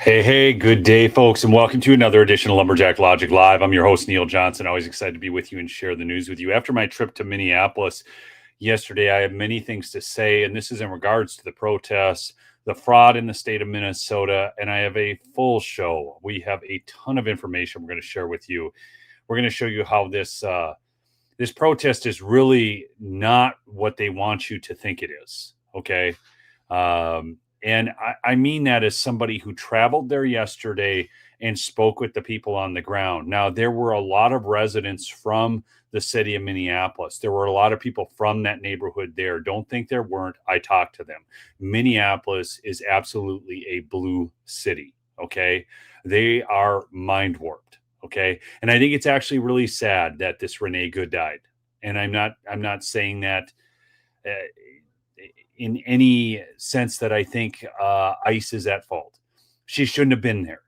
Hey, good day, folks, and welcome to another edition of Lumberjack Logic Live. I'm your host, Neil Johnson. Always excited to be with you and share the news with you. After my trip to Minneapolis yesterday, I have many things to say, and this is in regards to the protests, the fraud in the state of Minnesota, and I have a full show. We have a ton of information we're going to share with you. We're going to show you how this protest is really not what they want you to think it is, okay? And I mean that as somebody who traveled there yesterday and spoke with the people on the ground. Now, there were a lot of residents from the city of Minneapolis. There were a lot of people from that neighborhood there. Don't think there weren't. I talked to them. Minneapolis is absolutely a blue city, okay? They are mind warped, okay? And I think it's actually really sad that this Renee Good died. And I'm not saying that in any sense that I think ICE is at fault. She shouldn't have been there.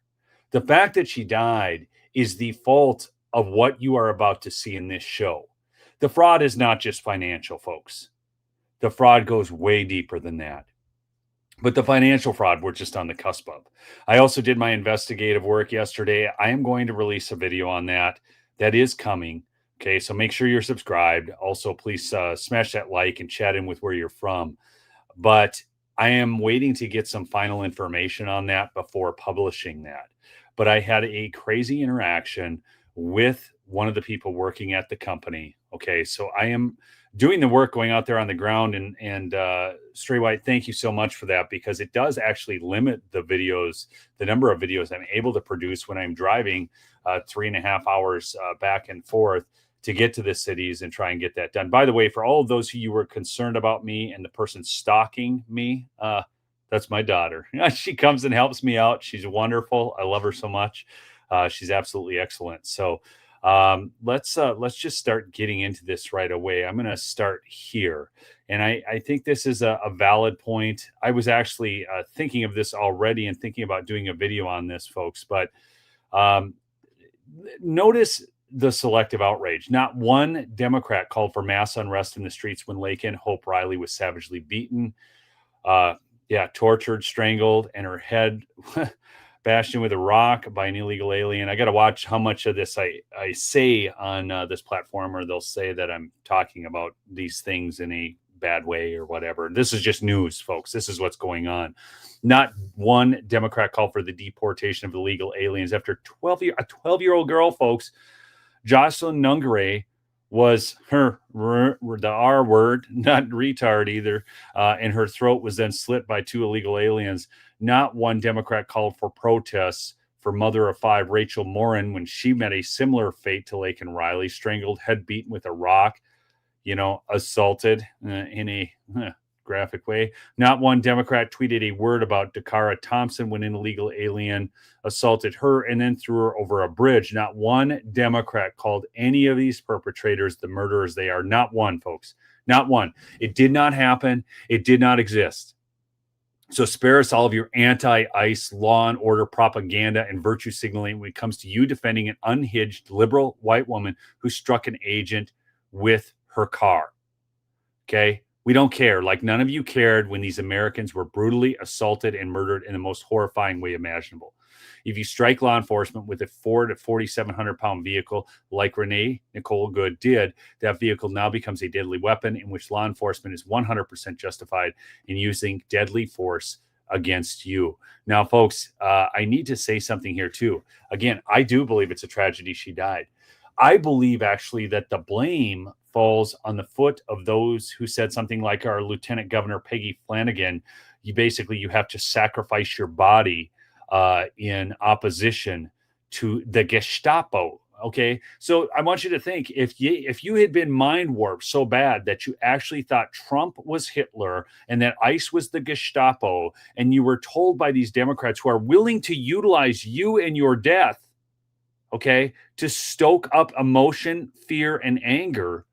The fact that she died is the fault of what you are about to see in this show. The fraud is not just financial, folks. The fraud goes way deeper than that. But the financial fraud, we're just on the cusp of. I also did my investigative work yesterday. I am going to release a video on that. That is coming. Okay, so make sure you're subscribed. Also, please smash that like and chat in with where you're from. But I am waiting to get some final information on that before publishing that. But I had a crazy interaction with one of the people working at the company. Okay, so I am doing the work going out there on the ground, and Stray White, thank you so much for that, because it does actually limit the number of videos I'm able to produce when I'm driving 3.5 hours back and forth to get to the cities and try and get that done. By the way, for all of those who you were concerned about me and the person stalking me, that's my daughter. She comes and helps me out. She's wonderful. I love her so much. She's absolutely excellent. So let's just start getting into this right away. I'm going to start here. And I think this is a valid point. I was actually thinking of this already and thinking about doing a video on this, folks. But notice the selective outrage. Not one Democrat called for mass unrest in the streets when Laken Hope Riley was savagely beaten, tortured, strangled, and her head bashed in with a rock by an illegal alien. I got to watch how much of this I say on this platform, or they'll say that I'm talking about these things in a bad way or whatever. This is just news, folks. This is what's going on. Not one Democrat called for the deportation of illegal aliens after a 12-year-old girl, folks. Jocelyn Nungare was the R word, not retard either, and her throat was then slit by 2 illegal aliens. Not one Democrat called for protests for mother of 5 Rachel Morin when she met a similar fate to Laken Riley, strangled, head beaten with a rock, assaulted in a graphic way. Not one Democrat tweeted a word about Dakara Thompson when an illegal alien assaulted her and then threw her over a bridge. Not one Democrat called any of these perpetrators the murderers they are. Not one, folks. Not one. It did not happen. It did not exist. So spare us all of your anti-ICE law and order propaganda and virtue signaling when it comes to you defending an unhinged liberal white woman who struck an agent with her car. Okay? We don't care. Like none of you cared when these Americans were brutally assaulted and murdered in the most horrifying way imaginable. If you strike law enforcement with a 400 to 4,700-pound vehicle like Renee Nicole Good did, that vehicle now becomes a deadly weapon in which law enforcement is 100% justified in using deadly force against you. Now, folks, I need to say something here too. Again, I do believe it's a tragedy she died. I believe actually that the blame falls on the foot of those who said something like our Lieutenant Governor Peggy Flanagan. You have to sacrifice your body in opposition to the Gestapo. Okay, so I want you to think, if you had been mind warped so bad that you actually thought Trump was Hitler and that ICE was the Gestapo, and you were told by these Democrats who are willing to utilize you and your death, okay, to stoke up emotion, fear, and anger.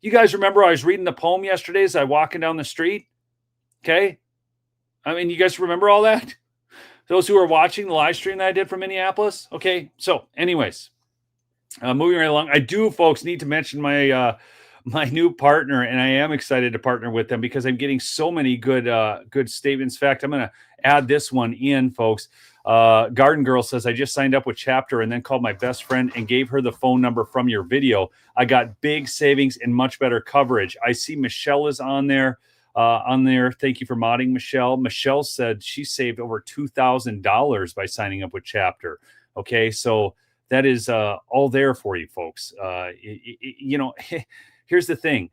You guys remember I was reading the poem yesterday as I walking down the street? Okay. I mean, you guys remember all that? Those who are watching the live stream that I did from Minneapolis? Okay. So anyways, moving right along. I do, folks, need to mention my new partner, and I am excited to partner with them because I'm getting so many good statements. In fact, I'm going to add this one in, folks. Garden Girl says, I just signed up with Chapter and then called my best friend and gave her the phone number from your video. I got big savings and much better coverage. I see Michelle is on there. Thank you for modding, Michelle. Michelle said she saved over $2,000 by signing up with Chapter. Okay, so that is all there for you, folks. Here's the thing.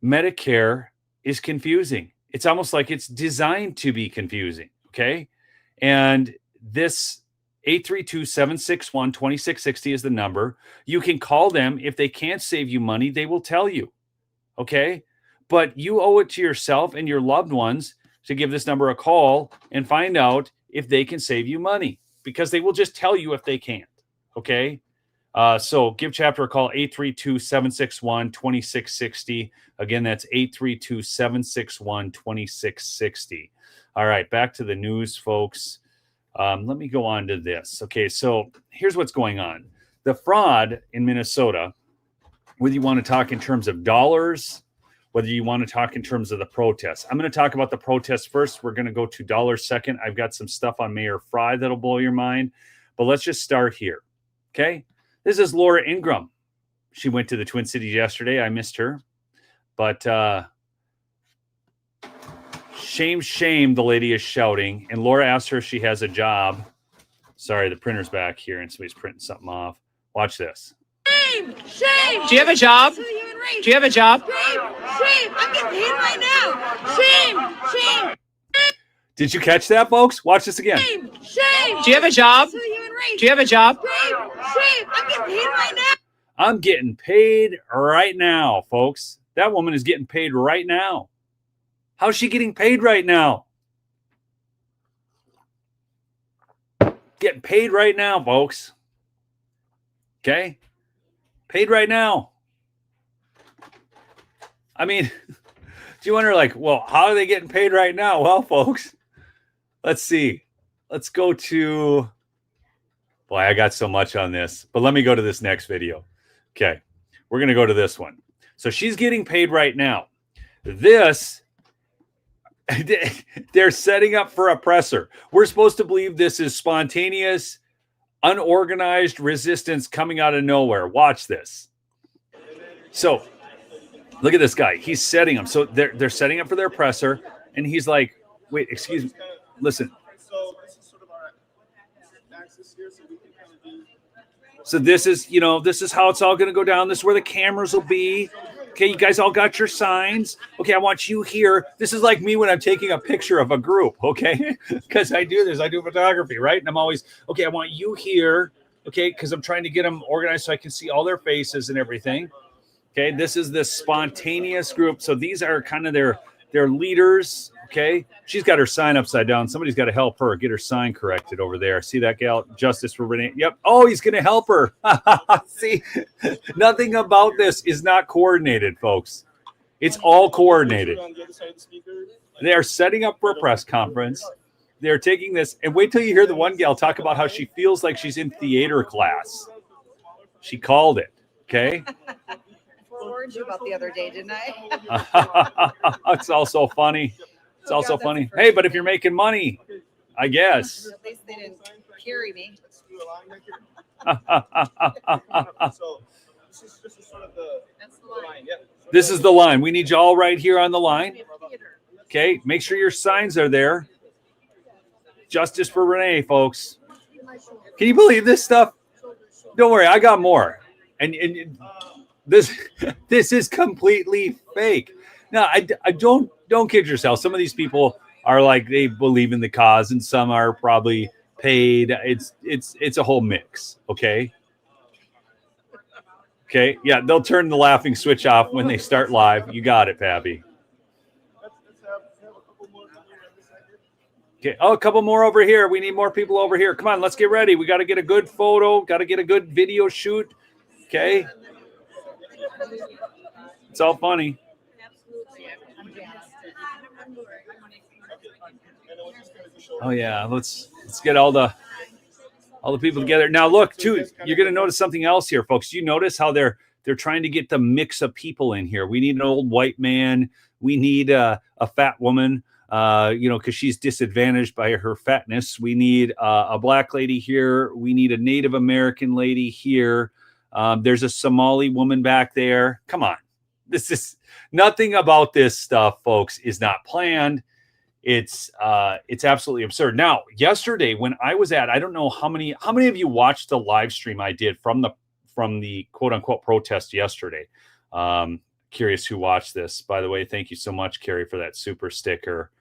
Medicare is confusing. It's almost like it's designed to be confusing, okay? And this 832-761-2660 is the number. You can call them. If they can't save you money, they will tell you, okay? But you owe it to yourself and your loved ones to give this number a call and find out if they can save you money, because they will just tell you if they can't, okay? So give Chapter a call, 832-761-2660. Again, that's 832-761-2660. All right, back to the news, folks. Let me go on to this. Okay, so here's what's going on. The fraud in Minnesota, whether you want to talk in terms of dollars, whether you want to talk in terms of the protests. I'm going to talk about the protests first. We're going to go to dollars second. I've got some stuff on Mayor Fry that'll blow your mind. But let's just start here, okay? This is Laura Ingraham. She went to the Twin Cities yesterday. I missed her. But shame, the lady is shouting. And Laura asked her if she has a job. Sorry, the printer's back here and somebody's printing something off. Watch this. Shame! Shame! Do you have a job? Do you have a job? Shame! Shame! I'm getting paid right now! Shame! Shame! Did you catch that, folks? Watch this again. Shame! Shame! Do you have a job? Do you have a job? Shame! Shame! I'm getting paid right now! I'm getting paid right now, folks. That woman is getting paid right now. How's she getting paid right now? Getting paid right now, folks. Okay? Paid right now. I mean, do you wonder, like, well, how are they getting paid right now? Well, folks, let's see. Let's go to, boy, I got so much on this, but let me go to this next video. Okay, we're going to go to this one. So she's getting paid right now. This, they're setting up for a presser. We're supposed to believe this is spontaneous, unorganized resistance coming out of nowhere. Watch this. So look at this guy. He's setting them. So they're setting up for their presser, and he's like, wait, excuse me. Listen. So this is sort of our axis here, so we can kind of do. So this is, this is how it's all going to go down. This is where the cameras will be. Okay, you guys all got your signs. Okay, I want you here. This is like me when I'm taking a picture of a group, okay? Because I do this. I do photography, right? And I'm always, okay, I want you here, okay, because I'm trying to get them organized so I can see all their faces and everything. Okay, this is this spontaneous group. So these are kind of their leaders, okay? She's got her sign upside down. Somebody's got to help her get her sign corrected over there. See that gal? Justice for Renee. Yep. Oh, he's going to help her. See, nothing about this is not coordinated, folks. It's all coordinated. They are setting up for a press conference. They're taking this, and wait till you hear the one gal talk about how she feels like she's in theater class. She called it, okay? I warned you about the other day, didn't I? It's also funny. It's also funny. Hey, but if you're making money, I guess. At least they didn't carry me. So this is sort of the line. Yeah. This is the line. We need you all right here on the line. Okay, make sure your signs are there. Justice for Renee, folks. Can you believe this stuff? Don't worry, I got more. And this is completely fake. Now, I don't kid yourself. Some of these people are like, they believe in the cause, and some are probably paid. It's a whole mix. Okay. Okay. Yeah, they'll turn the laughing switch off when they start live. You got it, Pappy. Okay. Oh, a couple more over here. We need more people over here. Come on, let's get ready. We got to get a good photo. Got to get a good video shoot. Okay. It's all funny. Oh yeah, let's get all the people together. Now look, too, you're going to notice something else here, folks. You notice how they're trying to get the mix of people in here. We need an old white man. We need a fat woman. because she's disadvantaged by her fatness. We need a black lady here. We need a Native American lady here. There's a Somali woman back there. Come on. This is nothing about this stuff, folks, is not planned. It's absolutely absurd. Now, yesterday when I was I don't know how many of you watched the live stream I did from the quote unquote protest yesterday. Curious who watched this. By the way, thank you so much, Carrie, for that super sticker.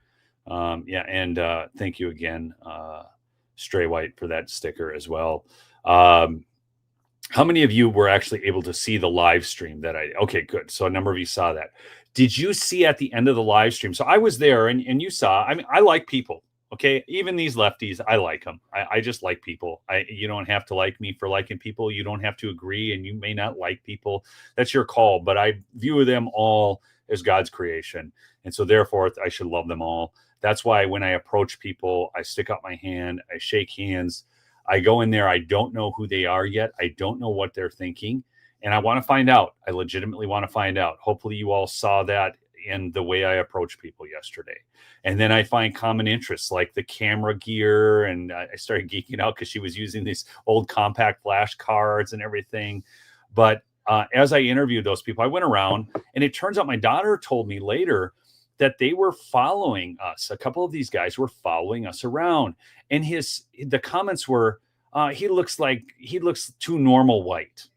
And thank you again, Stray White, for that sticker as well. How many of you were actually able to see the live stream that okay, good. So a number of you saw that. Did you see at the end of the live stream? So I was there and you saw, I mean, I like people. Okay. Even these lefties, I like them. I just like people. You don't have to like me for liking people. You don't have to agree, and you may not like people. That's your call, but I view them all as God's creation. And so therefore I should love them all. That's why when I approach people, I stick out my hand, I shake hands, I go in there. I don't know who they are yet. I don't know what they're thinking. And I want to find out. I legitimately want to find out. Hopefully you all saw that in the way I approached people yesterday. And then I find common interests like the camera gear. And I started geeking out because she was using these old compact flash cards and everything. But as I interviewed those people, I went around, and it turns out my daughter told me later that they were following us. A couple of these guys were following us around. And the comments were, he looks too normal white.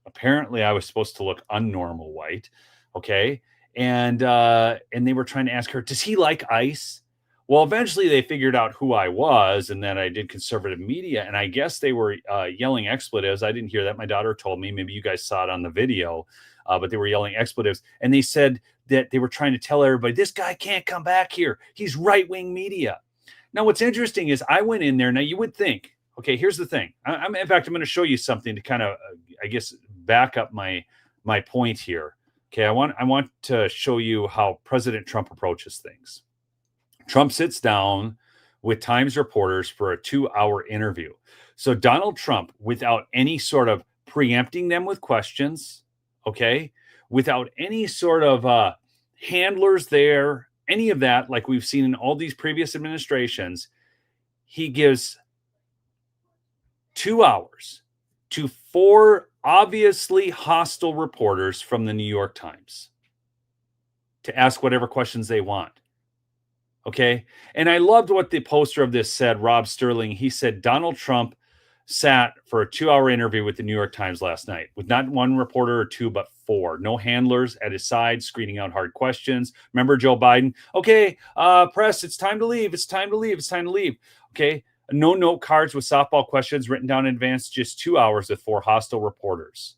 Apparently I was supposed to look unnormal white. Okay. And they were trying to ask her, does he like ice? Well, eventually they figured out who I was, and that I did conservative media. And I guess they were yelling expletives. I didn't hear that. My daughter told me, maybe you guys saw it on the video, but they were yelling expletives. And they said that they were trying to tell everybody, this guy can't come back here. He's right-wing media. Now, what's interesting is I went in there. Now, you would think, okay, here's the thing. In fact, I'm going to show you something to kind of, I guess, back up my point here. Okay, I want to show you how President Trump approaches things. Trump sits down with Times reporters for a 2-hour interview. So Donald Trump, without any sort of preempting them with questions, okay, without any sort of handlers there, any of that, like we've seen in all these previous administrations, he gives 2 hours to 4 obviously hostile reporters from the New York Times to ask whatever questions they want. Okay. And I loved what the poster of this said, Rob Sterling. He said Donald Trump sat for a 2-hour interview with the New York Times last night with not one reporter or two, but 4. No handlers at his side screening out hard questions. Remember Joe Biden? Okay, press, it's time to leave. It's time to leave. It's time to leave. Okay. No note cards with softball questions written down in advance. Just 2 hours with 4 hostile reporters.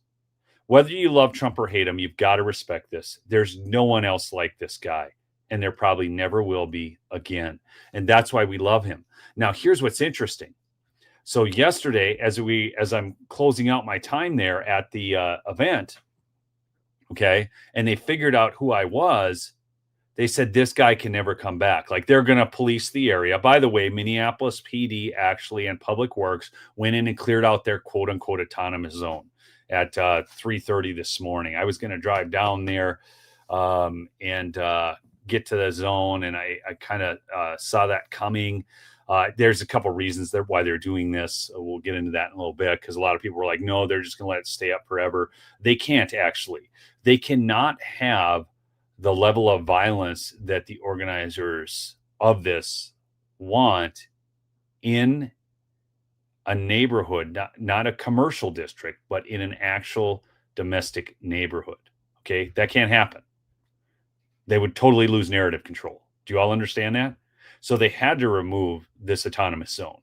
Whether you love Trump or hate him, you've got to respect this. There's no one else like this guy. And there probably never will be again. And that's why we love him. Now, here's what's interesting. So yesterday, as I'm closing out my time there at the event, okay, and they figured out who I was, they said this guy can never come back. Like, they're going to police the area. By the way, Minneapolis PD actually and Public Works went in and cleared out their quote unquote autonomous zone at 3:30 this morning. I was going to drive down there and get to the zone, and I kind of saw that coming. There's a couple reasons why they're doing this. We'll get into that in a little bit, because a lot of people were like, no, they're just going to let it stay up forever. They can't actually. They cannot have the level of violence that the organizers of this want in a neighborhood, not a commercial district, but in an actual domestic neighborhood. Okay, that can't happen. They would totally lose narrative control. Do you all understand that? So they had to remove this autonomous zone.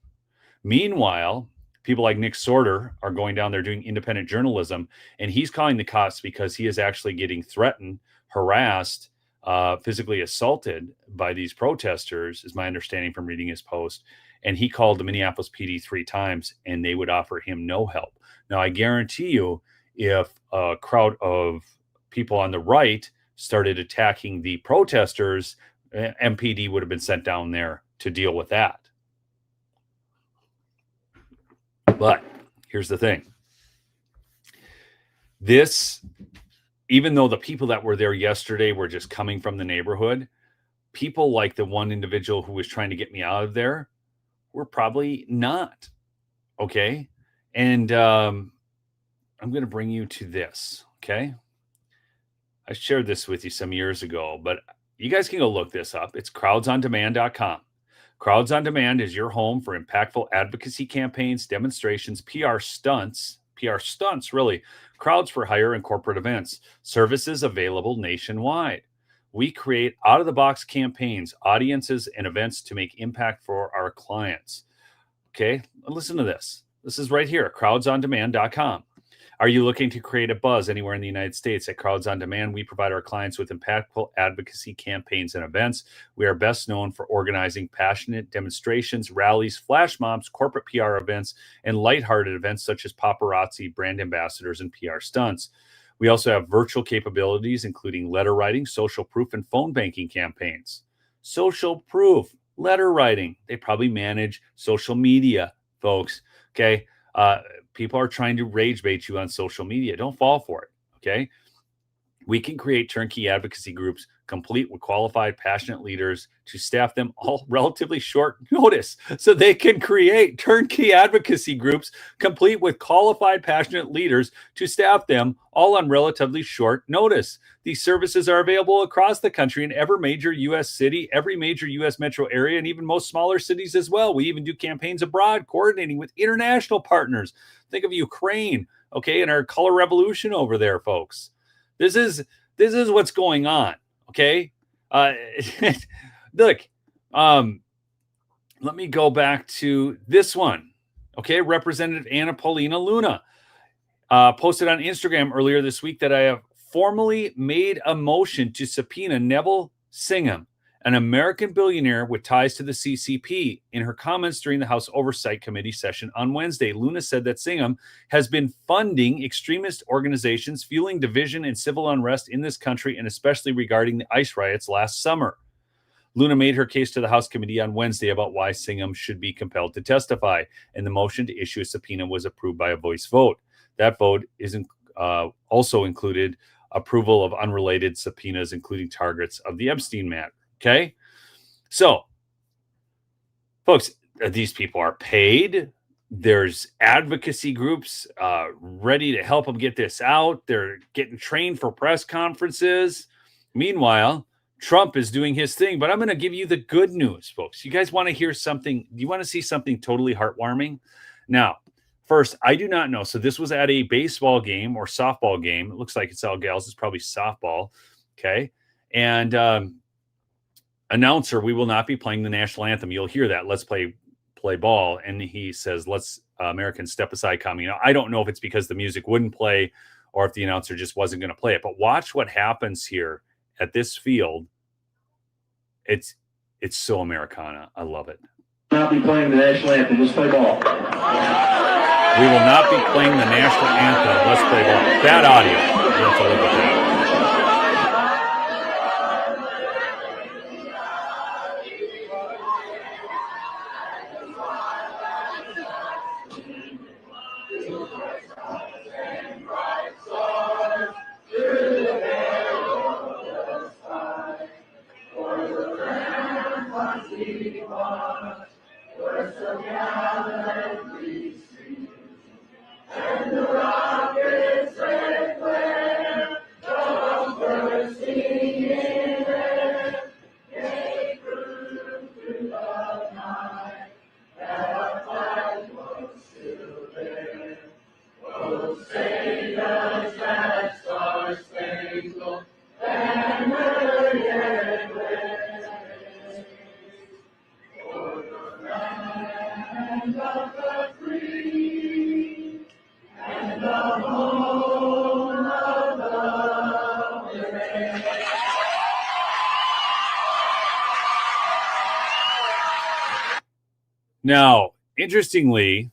Meanwhile, people like Nick Sorter are going down there doing independent journalism, and he's calling the cops because he is actually getting threatened, harassed, physically assaulted by these protesters, is my understanding from reading his post. And he called the Minneapolis PD 3 times, and they would offer him no help. Now, I guarantee you, if a crowd of people on the right started attacking the protesters, MPD would have been sent down there to deal with that. But here's the thing. This, even though the people that were there yesterday were just coming from the neighborhood, people like the one individual who was trying to get me out of there were probably not. Okay. And I'm going to bring you to this. Okay. I shared this with you some years ago, but you guys can go look this up. It's crowdsondemand.com. Crowds on Demand is your home for impactful advocacy campaigns, demonstrations, PR stunts, really, crowds for hire and corporate events, services available nationwide. We create out-of-the-box campaigns, audiences, and events to make impact for our clients. Okay, listen to this. This is right here, crowdsondemand.com. Are you looking to create a buzz anywhere in the United States? At Crowds on Demand, we provide our clients with impactful advocacy campaigns and events. We are best known for organizing passionate demonstrations, rallies, flash mobs, corporate PR events, and lighthearted events such as paparazzi, brand ambassadors, and PR stunts. We also have virtual capabilities, including letter writing, social proof, and phone banking campaigns. Social proof, letter writing. They probably manage social media, folks. Okay. People are trying to rage bait you on social media. Don't fall for it. Okay. We can create turnkey advocacy groups complete with qualified, passionate leaders to staff them all relatively short notice. So they can create turnkey advocacy groups complete with qualified, passionate leaders to staff them all on relatively short notice. These services are available across the country in every major U.S. city, every major U.S. metro area, and even most smaller cities as well. We even do campaigns abroad, coordinating with international partners. Think of Ukraine, okay, and our color revolution over there, folks. This is what's going on. Okay. Look, let me go back to this one. Okay. Representative Anna Paulina Luna posted on Instagram earlier this week that I have formally made a motion to subpoena Neville Singham, an American billionaire with ties to the CCP. In her comments during the House Oversight Committee session on Wednesday, Luna said that Singham has been funding extremist organizations, fueling division and civil unrest in this country, and especially regarding the ICE riots last summer. Luna made her case to the House committee on Wednesday about why Singham should be compelled to testify, and the motion to issue a subpoena was approved by a voice vote. That vote also included approval of unrelated subpoenas, including targets of the Epstein matter. Okay, so folks, these people are paid. There's advocacy groups ready to help them get this out. They're getting trained for press conferences. Meanwhile, Trump is doing his thing. But I'm going to give you the good news, folks. You guys want to hear something? You want to see something totally heartwarming? Now, first, I do not know. So this was at a baseball game or softball game. It looks like it's all gals. It's probably softball. Okay, and announcer, we will not be playing the national anthem. You'll hear that. Let's play ball. And he says, let's Americans step aside, commie. Now, I don't know if it's because the music wouldn't play or if the announcer just wasn't going to play it. But watch what happens here at this field. It's so Americana. I love it. Not be playing the national anthem. Let's play ball. We will not be playing the national anthem. Let's play ball. Bad audio. You have to look at that. Now, interestingly,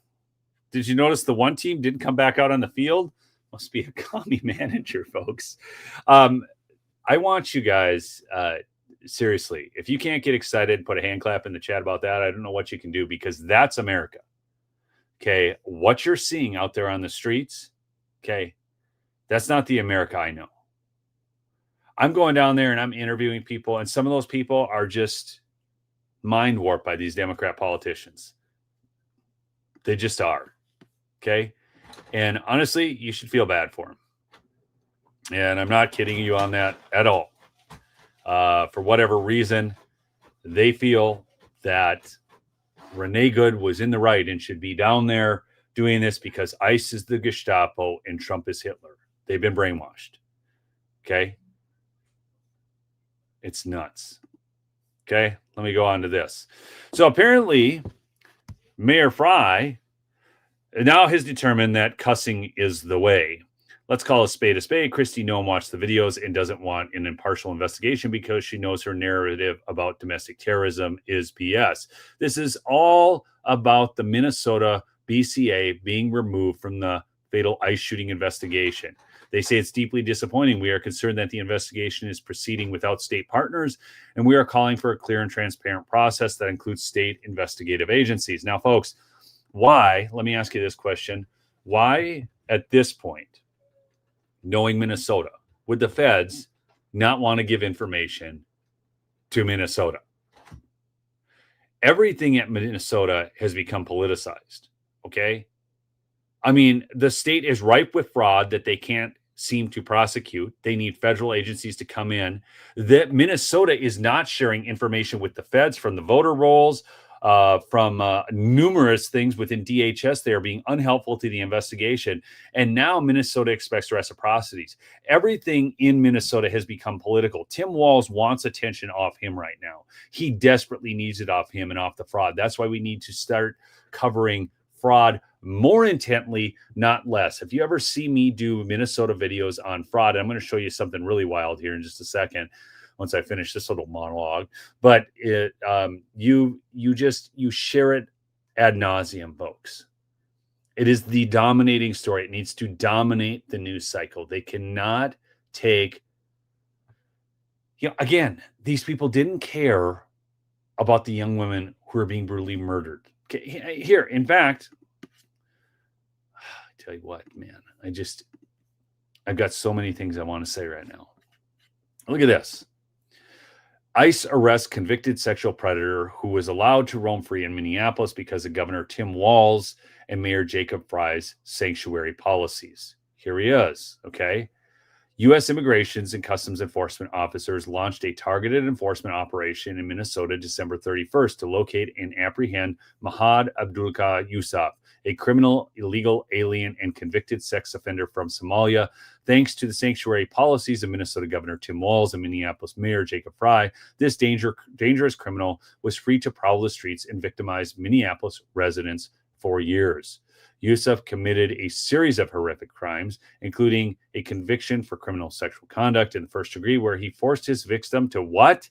did you notice the one team didn't come back out on the field? Must be a commie manager, folks. I want you guys, seriously, if you can't get excited, put a hand clap in the chat about that. I don't know what you can do, because that's America. Okay, what you're seeing out there on the streets, okay, that's not the America I know. I'm going down there and I'm interviewing people, and some of those people are just mind warped by these Democrat politicians. They just are. Okay. And honestly, you should feel bad for them. And I'm not kidding you on that at all. For whatever reason, they feel that Renee Good was in the right and should be down there doing this because ICE is the Gestapo and Trump is Hitler. They've been brainwashed. Okay. It's nuts. Okay. Let me go on to this. So apparently, Mayor Fry now has determined that cussing is the way. Let's call a spade a spade. Kristi Noem watched the videos and doesn't want an impartial investigation because she knows her narrative about domestic terrorism is BS. This is all about the Minnesota BCA being removed from the fatal ICE shooting investigation. They say it's deeply disappointing. We are concerned that the investigation is proceeding without state partners, and we are calling for a clear and transparent process that includes state investigative agencies. Now, folks, why, let me ask you this question, why at this point, knowing Minnesota, would the feds not want to give information to Minnesota? Everything at Minnesota has become politicized, okay? I mean, the state is ripe with fraud that they can't seem to prosecute. They need federal agencies to come in. That Minnesota is not sharing information with the feds from the voter rolls, from numerous things within DHS. They are being unhelpful to the investigation. And now Minnesota expects reciprocities. Everything in Minnesota has become political. Tim Walz wants attention off him right now. He desperately needs it off him and off the fraud. That's why we need to start covering fraud more intently, not less. If you ever see me do Minnesota videos on fraud, I'm going to show you something really wild here in just a second once I finish this little monologue, but you share it ad nauseum, folks. It is the dominating story. It needs to dominate the news cycle. They cannot take, again, these people didn't care about the young women who are being brutally murdered. Okay, here, in fact, I tell you what, man, I've got so many things I want to say right now. Look at this. ICE arrests convicted sexual predator who was allowed to roam free in Minneapolis because of Governor Tim Walz and Mayor Jacob Fry's sanctuary policies. Here he is, okay? U.S. Immigrations and Customs Enforcement officers launched a targeted enforcement operation in Minnesota December 31st to locate and apprehend Mahad Abdullah Yusuf, a criminal, illegal alien, and convicted sex offender from Somalia. Thanks to the sanctuary policies of Minnesota Governor Tim Walz and Minneapolis Mayor Jacob Fry, this dangerous criminal was free to prowl the streets and victimize Minneapolis residents for years. Yusuf committed a series of horrific crimes, including a conviction for criminal sexual conduct in the first degree, where he forced his victim to what?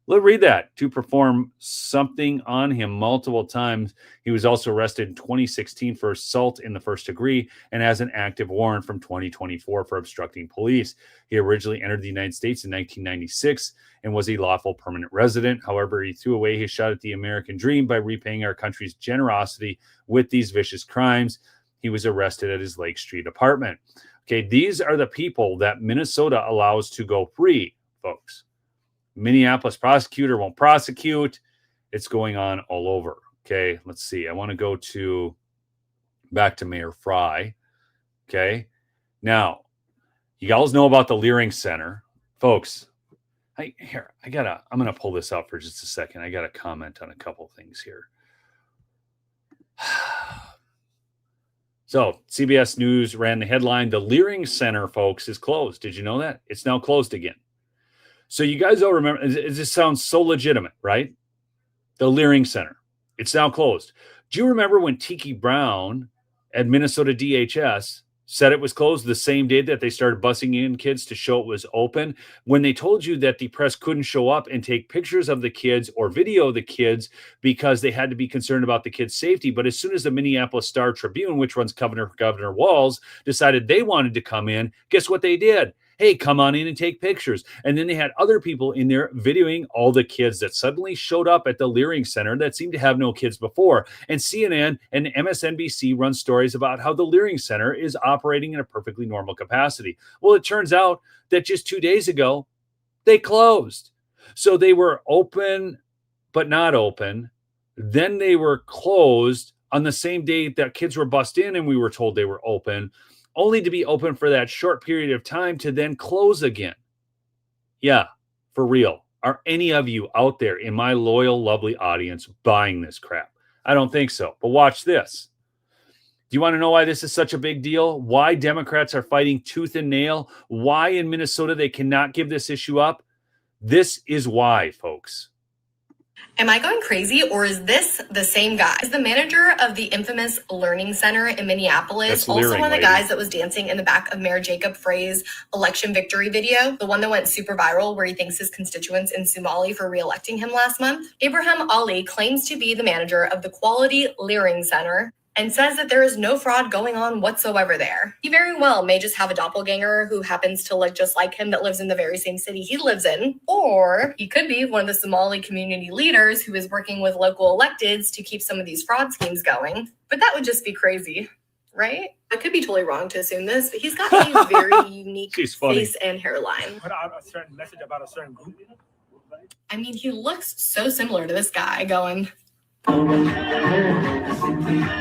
Let's read that. To perform something on him multiple times. He was also arrested in 2016 for assault in the first degree and has an active warrant from 2024 for obstructing police. He originally entered the United States in 1996 and was a lawful permanent resident. However, he threw away his shot at the American dream by repaying our country's generosity with these vicious crimes. He was arrested at his Lake Street apartment. Okay, these are the people that Minnesota allows to go free, folks. Minneapolis prosecutor won't prosecute. It's going on all over. Okay, let's see. I want to go back to Mayor Fry. Okay, now you guys know about the Leering Center, folks. I'm gonna pull this up for just a second. I got to comment on a couple things here. So CBS News ran the headline: "The Leering Center, folks, is closed." Did you know that? It's now closed again. So you guys all remember, it just sounds so legitimate, right? The Leering Center. It's now closed. Do you remember when Tiki Brown at Minnesota DHS said it was closed the same day that they started busing in kids to show it was open? When they told you that the press couldn't show up and take pictures of the kids or video the kids because they had to be concerned about the kids' safety. But as soon as the Minneapolis Star Tribune, which runs Governor Walz, decided they wanted to come in, guess what they did? Hey, come on in and take pictures. And then they had other people in there videoing all the kids that suddenly showed up at the Leering Center that seemed to have no kids before. And CNN and MSNBC run stories about how the Leering Center is operating in a perfectly normal capacity. Well, it turns out that just 2 days ago, They closed. So they were open, but not open. Then they were closed on the same day that kids were bussed in and we were told they were open, only to be open for that short period of time to then close again. Yeah, for real. Are any of you out there in my loyal, lovely audience buying this crap? I don't think so. But watch this. Do you want to know why this is such a big deal? Why Democrats are fighting tooth and nail? Why in Minnesota they cannot give this issue up? This is why, folks. Am I going crazy, or is this the same guy? Is the manager of the infamous Learning Center in Minneapolis also one of the guys that was dancing in the back of Mayor Jacob Frey's election victory video? The one that went super viral where he thanks his constituents in Somali for re-electing him last month? Ibrahim Ali claims to be the manager of the Quality Learning Center and says that there is no fraud going on whatsoever there. He very well may just have a doppelganger who happens to look just like him that lives in the very same city he lives in. Or he could be one of the Somali community leaders who is working with local electeds to keep some of these fraud schemes going. But that would just be crazy, right? I could be totally wrong to assume this, but he's got a very unique face and hairline. Put out a certain message about a certain group. I mean, he looks so similar to this guy going...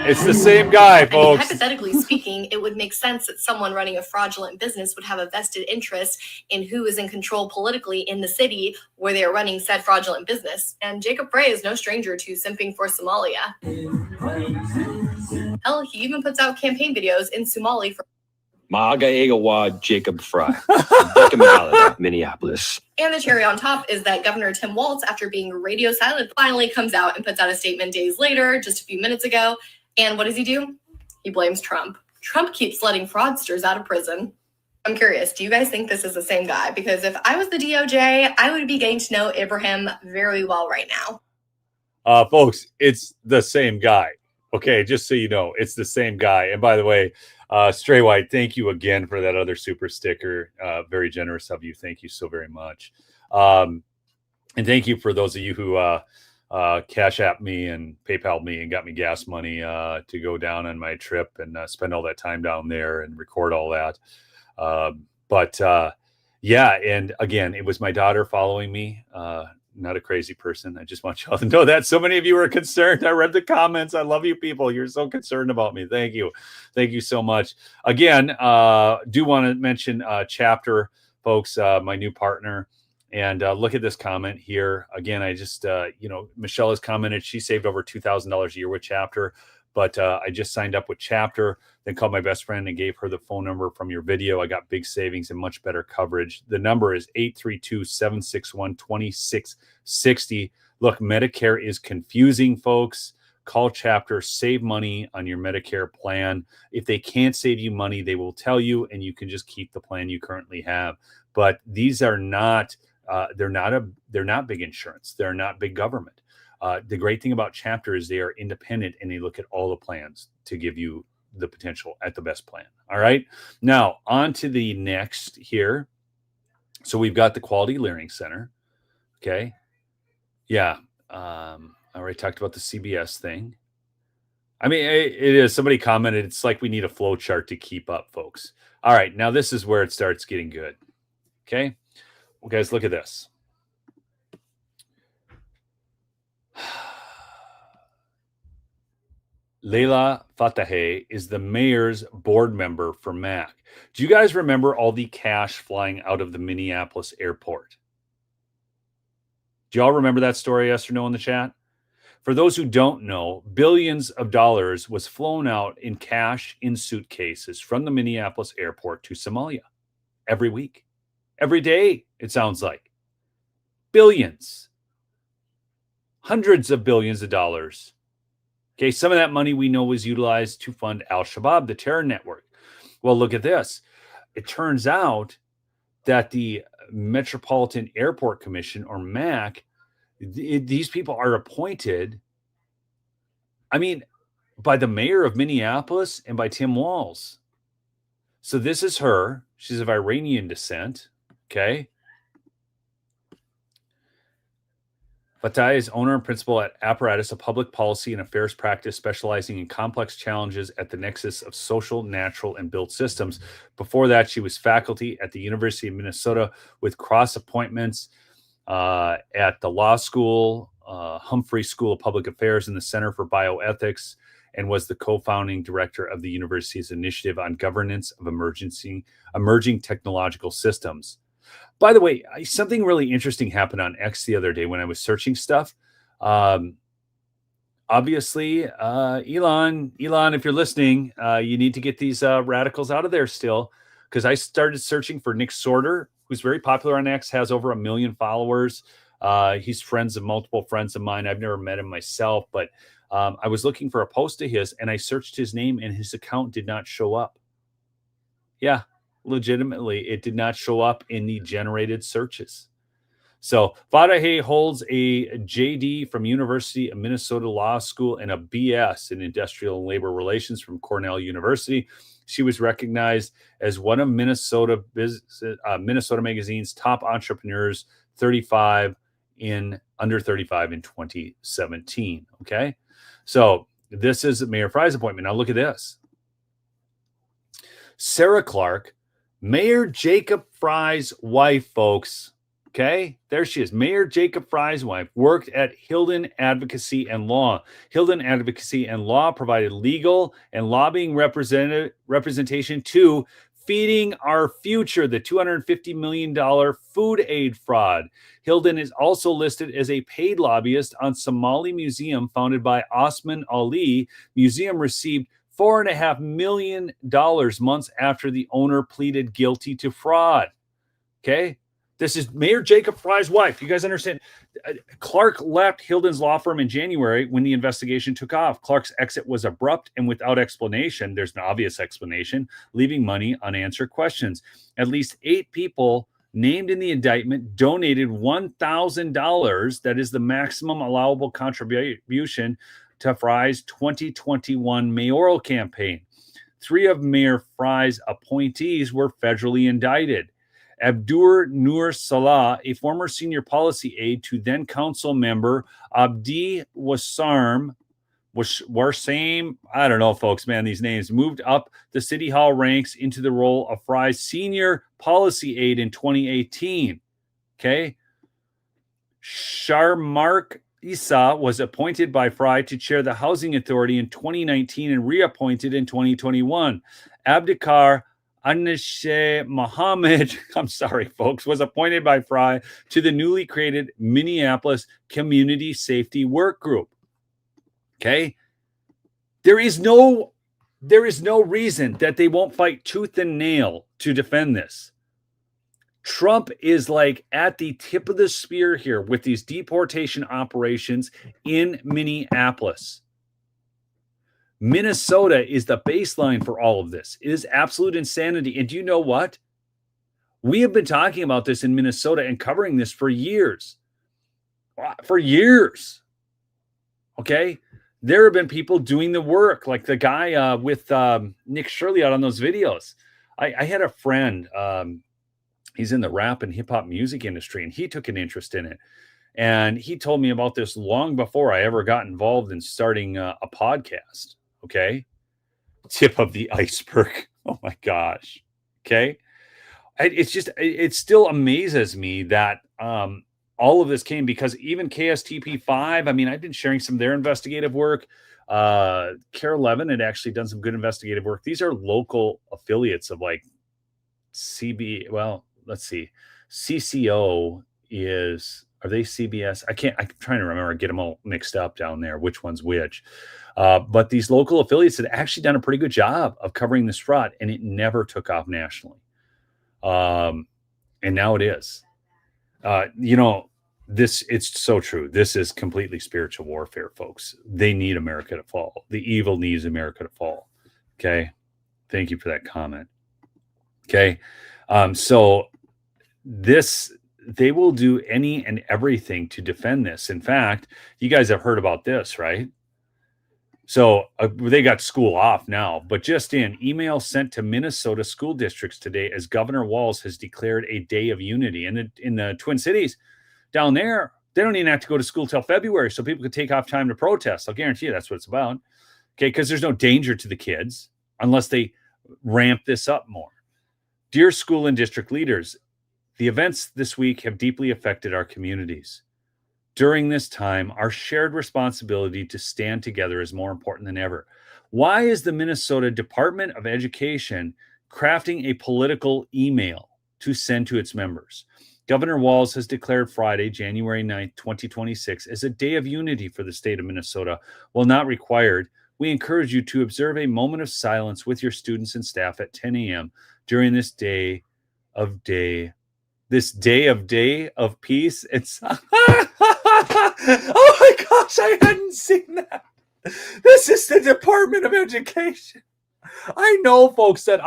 It's the same guy, folks. I mean, hypothetically speaking, it would make sense that someone running a fraudulent business would have a vested interest in who is in control politically in the city where they are running said fraudulent business. And Jacob Frey is no stranger to simping for Somalia. Hell, he even puts out campaign videos in Somali for Maaga Egawa Jacob Fry, Minneapolis. And the cherry on top is that Governor Tim Walz, after being radio silent, finally comes out and puts out a statement days later, just a few minutes ago. And what does he do? He blames Trump. Trump keeps letting fraudsters out of prison. I'm curious, do you guys think this is the same guy? Because if I was the DOJ, I would be getting to know Ibrahim very well right now. Folks, it's the same guy. Okay, just so you know, it's the same guy. And by the way, Stray White, thank you again for that other super sticker. Very generous of you. Thank you so very much. And thank you for those of you who Cash App me and PayPal me and got me gas money to go down on my trip and spend all that time down there and record all that. Yeah, and again, it was my daughter following me. Not a crazy person. I just want y'all to know that. So many of you are concerned. I read the comments. I love you people. You're so concerned about me. Thank you. Thank you so much. Again, do want to mention Chapter, folks, my new partner. And look at this comment here. Again, I just, Michelle has commented. She saved over $2,000 a year with Chapter. But I just signed up with Chapter, then called my best friend and gave her the phone number from your video. I got big savings and much better coverage. The number is 832-761-2660. Look, Medicare is confusing, folks. Call Chapter, save money on your Medicare plan. If they can't save you money, they will tell you, and you can just keep the plan you currently have. But these are not, they're not big insurance. They're not big government. The great thing about Chapter is they are independent and they look at all the plans to give you the potential at the best plan. All right. Now on to the next here. So we've got the Quality Learning Center. Okay. Yeah. I already talked about the CBS thing. I mean, it is, somebody commented, it's like we need a flow chart to keep up, folks. All right. Now this is where it starts getting good. Okay. Well, guys, look at this. Leila Fatahe is the mayor's board member for MAC. Do you guys remember all the cash flying out of the Minneapolis airport? Do y'all remember that story, yes or no, in the chat? For those who don't know, billions of dollars was flown out in cash in suitcases from the Minneapolis airport to Somalia every week. Every day, it sounds like. Billions. Hundreds of billions of dollars. Okay, some of that money we know was utilized to fund Al-Shabaab, the terror network. Well, look at this. It turns out that the Metropolitan Airport Commission, or MAC, these people are appointed, I mean, by the mayor of Minneapolis and by Tim Walz. So this is her. She's of Iranian descent. Okay. Bataille is owner and principal at Apparatus, a public policy and affairs practice specializing in complex challenges at the nexus of social, natural, and built systems. Before that, she was faculty at the University of Minnesota with cross appointments at the law school, Humphrey School of Public Affairs, and the Center for Bioethics, and was the co-founding director of the university's initiative on governance of emerging technological systems. By the way, something really interesting happened on X the other day when I was searching stuff. Obviously, Elon, if you're listening, you need to get these radicals out of there still, because I started searching for Nick Sorter, who's very popular on X, has over 1 million followers. He's friends of multiple friends of mine. I've never met him myself, but I was looking for a post of his, and I searched his name, and his account did not show up. Yeah. Legitimately, it did not show up in the generated searches. So Bataille holds a JD from University of Minnesota Law School and a BS in Industrial and Labor Relations from Cornell University. She was recognized as one of Minnesota Magazine's top entrepreneurs, under 35 in 2017. Okay, so this is Mayor Frye's appointment. Now look at this. Sarah Clark, Mayor Jacob Frye's wife, folks. Okay, there she is. Mayor Jacob Frye's wife worked at Hilden Advocacy and Law. Hilden Advocacy and Law provided legal and lobbying representation to Feeding Our Future, the $250 million food aid fraud. Hilden is also listed as a paid lobbyist on Somali Museum founded by Osman Ali. Museum received $4.5 million months after the owner pleaded guilty to fraud. Okay, this is Mayor Jacob Frye's wife. You guys understand? Clark left Hilden's law firm in January when the investigation took off. Clark's exit was abrupt and without explanation. There's an obvious explanation, leaving money unanswered questions. At least 8 people named in the indictment donated $1,000. That is the maximum allowable contribution to Frye's 2021 mayoral campaign. 3 of Mayor Frye's appointees were federally indicted. Abdur Nur Salah, a former senior policy aide to then council member Abdi Warsame, I don't know, folks, man, these names, moved up the city hall ranks into the role of Frye's senior policy aide in 2018. Okay. Sharmark Issa was appointed by Frye to chair the Housing Authority in 2019 and reappointed in 2021. Abdikar Anishe Mohammed, I'm sorry, folks, was appointed by Frye to the newly created Minneapolis Community Safety Work Group. Okay? There is no reason that they won't fight tooth and nail to defend this. Trump is like at the tip of the spear here with these deportation operations in Minneapolis. Minnesota is the baseline for all of this. It is absolute insanity. And do you know what? We have been talking about this in Minnesota and covering this for years. For years. Okay? There have been people doing the work, like the guy with Nick Shirley out on those videos. I had a friend, he's in the rap and hip hop music industry, and he took an interest in it. And he told me about this long before I ever got involved in starting a podcast. Okay. Tip of the iceberg. Oh my gosh. Okay. It still amazes me that all of this came because even KSTP5, I mean, I've been sharing some of their investigative work. Care 11 had actually done some good investigative work. These are local affiliates of like CB. Well, let's see. CCO are they CBS? I'm trying to remember, get them all mixed up down there, which one's which. But these local affiliates had actually done a pretty good job of covering this fraud, and it never took off nationally. And now it is. It's so true. This is completely spiritual warfare, folks. They need America to fall. The evil needs America to fall. Okay. Thank you for that comment. Okay. So they will do any and everything to defend this. In fact, you guys have heard about this, right? So they got school off now, but just in email sent to Minnesota school districts today as Governor Walz has declared a day of unity. And in the Twin Cities down there, They don't even have to go to school till February so people can take off time to protest. I'll guarantee you that's what it's about. Okay, because there's no danger to the kids unless they ramp this up more. Dear school and district leaders, the events this week have deeply affected our communities. During this time, our shared responsibility to stand together is more important than ever. Why is the Minnesota Department of Education crafting a political email to send to its members? Governor Walz has declared Friday, January 9th, 2026, as a day of unity for the state of Minnesota. While not required, we encourage you to observe a moment of silence with your students and staff at 10 a.m. during this day of peace. It's oh my gosh, I hadn't seen that. This is the Department of Education. I know, folks, that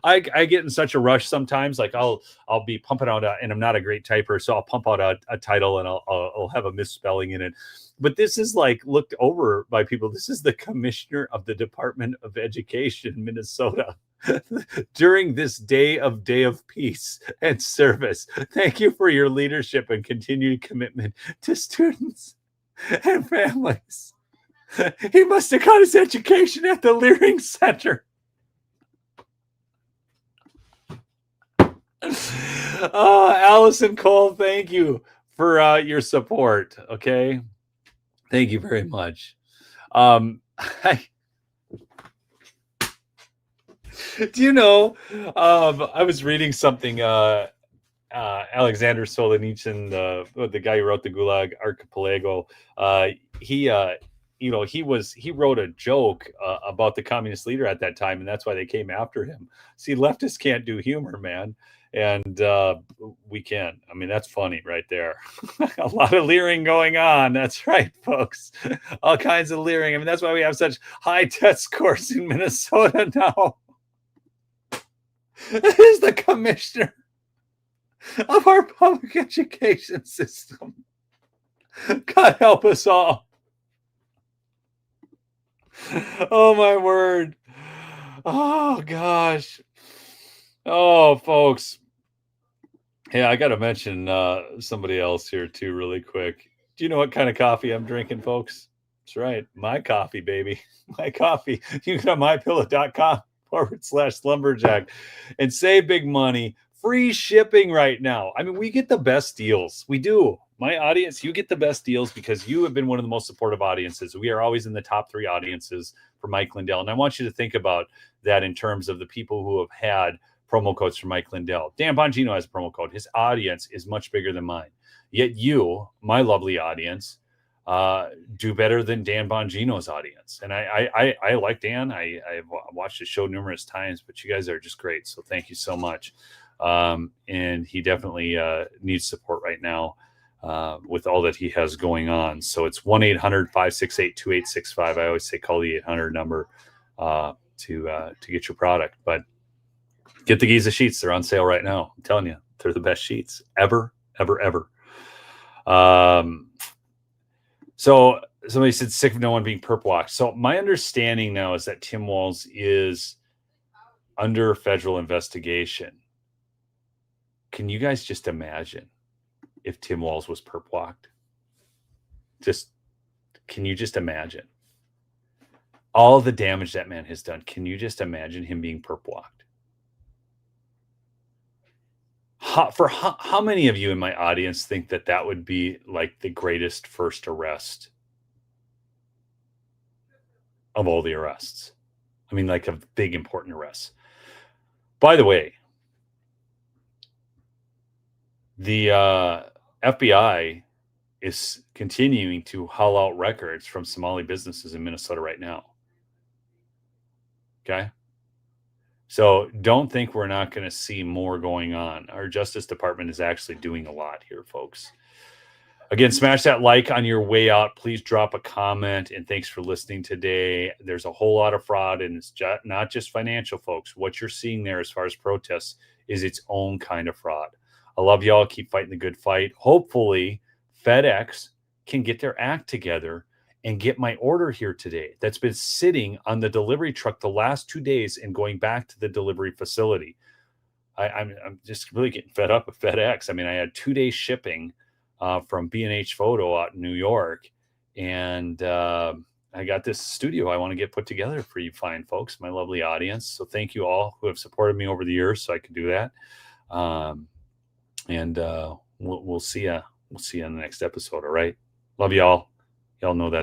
I get in such a rush sometimes. Like I'll be pumping out, and I'm not a great typer, so I'll pump out a title and I'll have a misspelling in it. But this is like looked over by people. This is the Commissioner of the Department of Education in Minnesota during this day of peace and service. Thank you for your leadership and continued commitment to students and families. He must have got his education at the Leering Center. Oh, Allison Cole, thank you for your support. Okay. Thank you very much. Do you know, I was reading something, Alexander Solzhenitsyn, the guy who wrote the Gulag Archipelago, he wrote a joke about the communist leader at that time, and that's why they came after him. See, leftists can't do humor, man, and we can. I mean, that's funny right there. A lot of leering going on. That's right, folks. All kinds of leering. I mean, that's why we have such high test scores in Minnesota now. He's the commissioner of our public education system. God help us all. Oh, my word. Oh, gosh. Oh, folks. Yeah, I got to mention somebody else here, too, really quick. Do you know what kind of coffee I'm drinking, folks? That's right. My coffee, baby. My coffee. You can go to mypillow.com/lumberjack and save big money. Free shipping right now. I mean, we get the best deals. We do. My audience, you get the best deals because you have been one of the most supportive audiences. We are always in the top 3 audiences for Mike Lindell. And I want you to think about that in terms of the people who have had promo codes for Mike Lindell. Dan Bongino has a promo code. His audience is much bigger than mine. Yet you, my lovely audience, do better than Dan Bongino's audience. And I like Dan. I've watched his show numerous times, but you guys are just great. So thank you so much. And he definitely needs support right now with all that he has going on. So it's 1-800-568-2865. I always say call the 800 number to get your product. But get the Giza sheets. They're on sale right now. I'm telling you, they're the best sheets ever. So somebody said sick of no one being perp walked. So my understanding now is that Tim Walz is under federal investigation. Can you guys just imagine if Tim Walz was perp walked? Can you just imagine all the damage that man has done? Can you just imagine him being perp walked? How many of you in my audience think that would be like the greatest first arrest of all the arrests? I mean, like a big important arrest. By the way, the FBI is continuing to haul out records from Somali businesses in Minnesota right now. Okay? So don't think we're not going to see more going on. Our Justice Department is actually doing a lot here, folks. Again, smash that like on your way out. Please drop a comment, and thanks for listening today. There's a whole lot of fraud, and it's not just financial, folks. What you're seeing there as far as protests is its own kind of fraud. I love y'all. Keep fighting the good fight. Hopefully, FedEx can get their act together and get my order here today that's been sitting on the delivery truck the last 2 days and going back to the delivery facility. I'm just really getting fed up with FedEx. I mean, I had 2 days shipping from B&H Photo out in New York. And I got this studio I want to get put together for you fine folks, my lovely audience. So thank you all who have supported me over the years so I could do that. We'll see you. We'll see you on the next episode. All right. Love y'all. Y'all know that.